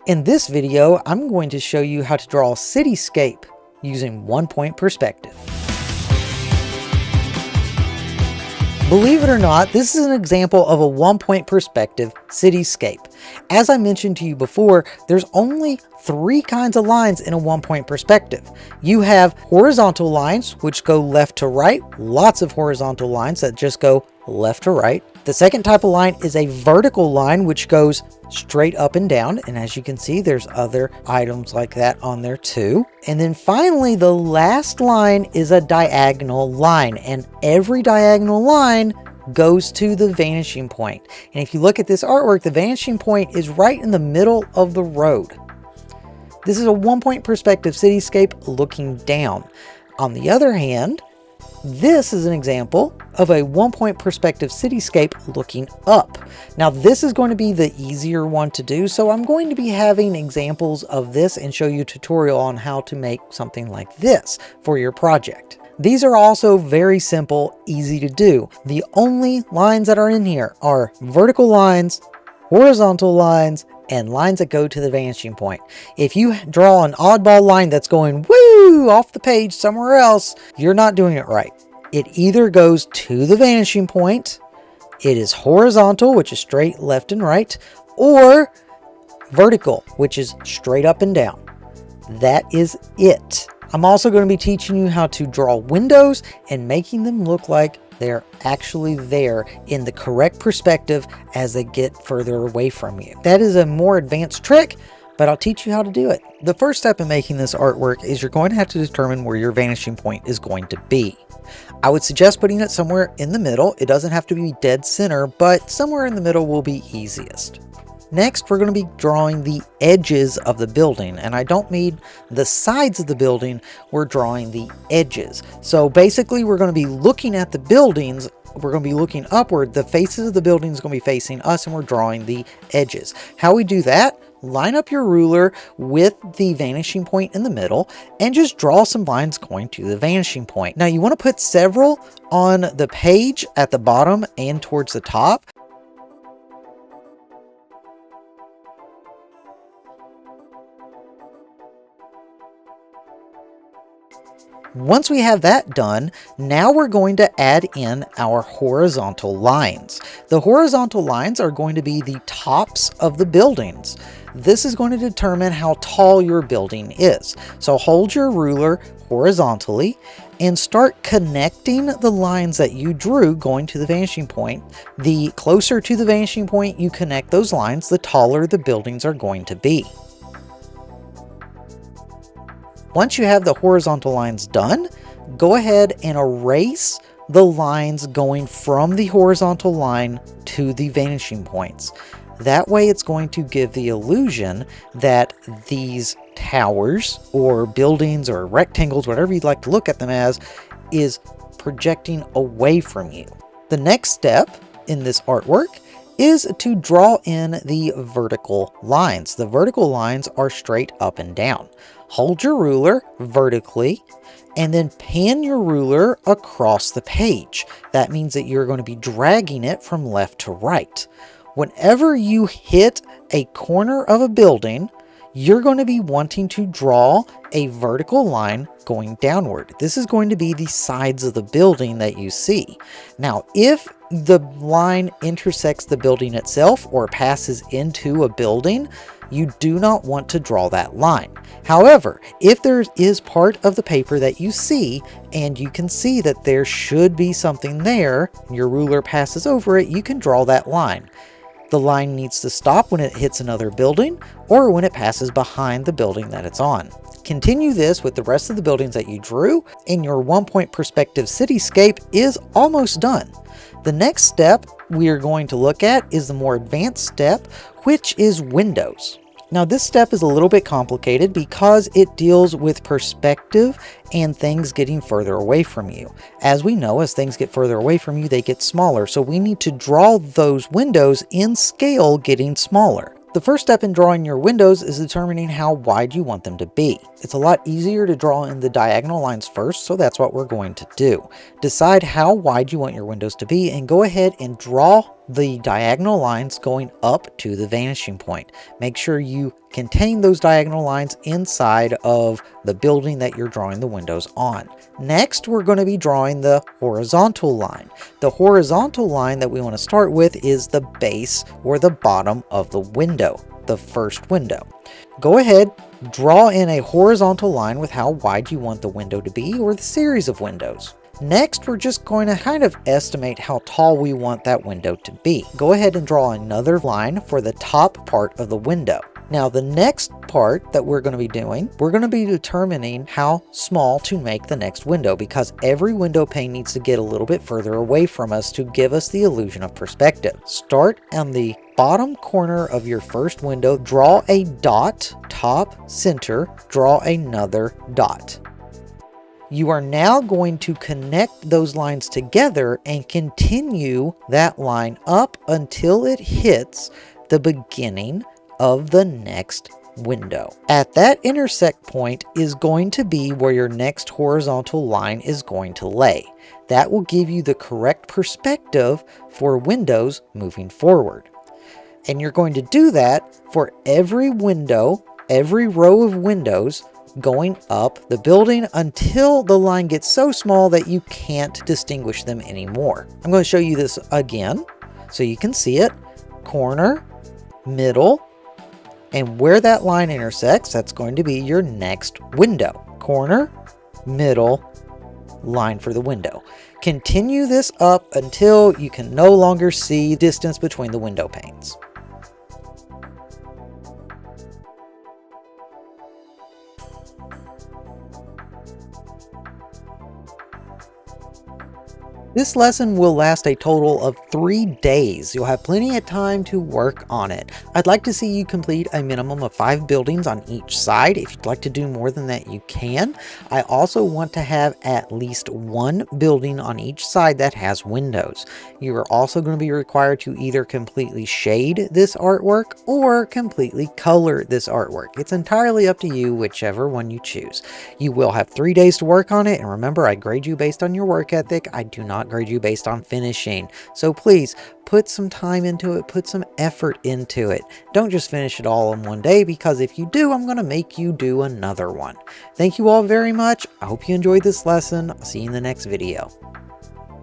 In this video, I'm going to show you how to draw a cityscape using one-point perspective. Believe it or not, this is an example of a one-point perspective cityscape. As I mentioned to you before, there's only 3 kinds of lines in a one-point perspective. You have horizontal lines, which go left to right, lots of horizontal lines that just go left to right. The second type of line is a vertical line, which goes straight up and down. And as you can see, there's other items like that on there too. And then finally, the last line is a diagonal line, and every diagonal line goes to the vanishing point. And if you look at this artwork, the vanishing point is right in the middle of the road. This is a one-point perspective cityscape looking down. On the other hand, this is an example of a one-point perspective cityscape looking up. Now this is going to be the easier one to do, so I'm going to be having examples of this and show you a tutorial on how to make something like this for your project. These are also very simple, easy to do. The only lines that are in here are vertical lines, horizontal lines, and lines that go to the vanishing point. If you draw an oddball line that's going woo off the page somewhere else, you're not doing it right. It either goes to the vanishing point, it is horizontal, which is straight left and right, or vertical, which is straight up and down. That is it. I'm also going to be teaching you how to draw windows and making them look like they're actually there in the correct perspective as they get further away from you. That is a more advanced trick, but I'll teach you how to do it. The first step in making this artwork is you're going to have to determine where your vanishing point is going to be. I would suggest putting it somewhere in the middle. It doesn't have to be dead center, but somewhere in the middle will be easiest. Next, we're going to be drawing the edges of the building, and I don't mean the sides of the building, we're drawing the edges. So basically we're going to be looking at the buildings, we're going to be looking upward, the faces of the buildings are going to be facing us, and we're drawing the edges. How we do that? Line up your ruler with the vanishing point in the middle and just draw some lines going to the vanishing point. Now you want to put several on the page at the bottom and towards the top. Once we have that done, now we're going to add in our horizontal lines. The horizontal lines are going to be the tops of the buildings. This is going to determine how tall your building is. So hold your ruler horizontally and start connecting the lines that you drew going to the vanishing point. The closer to the vanishing point you connect those lines, the taller the buildings are going to be. Once you have the horizontal lines done, go ahead and erase the lines going from the horizontal line to the vanishing points. That way it's going to give the illusion that these towers or buildings or rectangles, whatever you'd like to look at them as, is projecting away from you. The next step in this artwork is to draw in the vertical lines. The vertical lines are straight up and down. Hold your ruler vertically and then pan your ruler across the page. That means that you're going to be dragging it from left to right. Whenever you hit a corner of a building, you're going to be wanting to draw a vertical line going downward. This is going to be the sides of the building that you see. Now, if the line intersects the building itself or passes into a building, you do not want to draw that line. However, if there is part of the paper that you see and you can see that there should be something there, your ruler passes over it, you can draw that line. The line needs to stop when it hits another building or when it passes behind the building that it's on. Continue this with the rest of the buildings that you drew, and your one-point perspective cityscape is almost done. The next step we are going to look at is the more advanced step, which is windows. Now this step is a little bit complicated because it deals with perspective and things getting further away from you. As we know, as things get further away from you, they get smaller. So we need to draw those windows in scale getting smaller. The first step in drawing your windows is determining how wide you want them to be. It's a lot easier to draw in the diagonal lines first, so that's what we're going to do. Decide how wide you want your windows to be and go ahead and draw the diagonal lines going up to the vanishing point. Make sure you contain those diagonal lines inside of the building that you're drawing the windows on. Next, we're going to be drawing the horizontal line. The horizontal line that we want to start with is the base or the bottom of the window, the first window. Go ahead, draw in a horizontal line with how wide you want the window to be or the series of windows. Next, we're just going to kind of estimate how tall we want that window to be. Go ahead and draw another line for the top part of the window. Now, the next part that we're going to be doing, we're going to be determining how small to make the next window, because every window pane needs to get a little bit further away from us to give us the illusion of perspective. Start on the bottom corner of your first window, draw a dot, top, center, draw another dot. You are now going to connect those lines together and continue that line up until it hits the beginning of the next window. At that intersect point is going to be where your next horizontal line is going to lay. That will give you the correct perspective for windows moving forward. And you're going to do that for every window, every row of windows going up the building until the line gets so small that you can't distinguish them anymore. I'm going to show you this again so you can see it. Corner, middle, and where that line intersects, that's going to be your next window. Corner, middle, line for the window. Continue this up until you can no longer see distance between the window panes. This lesson will last a total of 3 days. You'll have plenty of time to work on it. I'd like to see you complete a minimum of 5 buildings on each side. If you'd like to do more than that, you can. I also want to have at least 1 building on each side that has windows. You are also going to be required to either completely shade this artwork or completely color this artwork. It's entirely up to you, whichever one you choose. You will have 3 days to work on it, and remember, I grade you based on your work ethic. I do not grade you based on finishing. So please put some time into it, put some effort into it. Don't just finish it all in one day, because if you do, I'm going to make you do another one. Thank you all very much. I hope you enjoyed this lesson. I'll see you in the next video.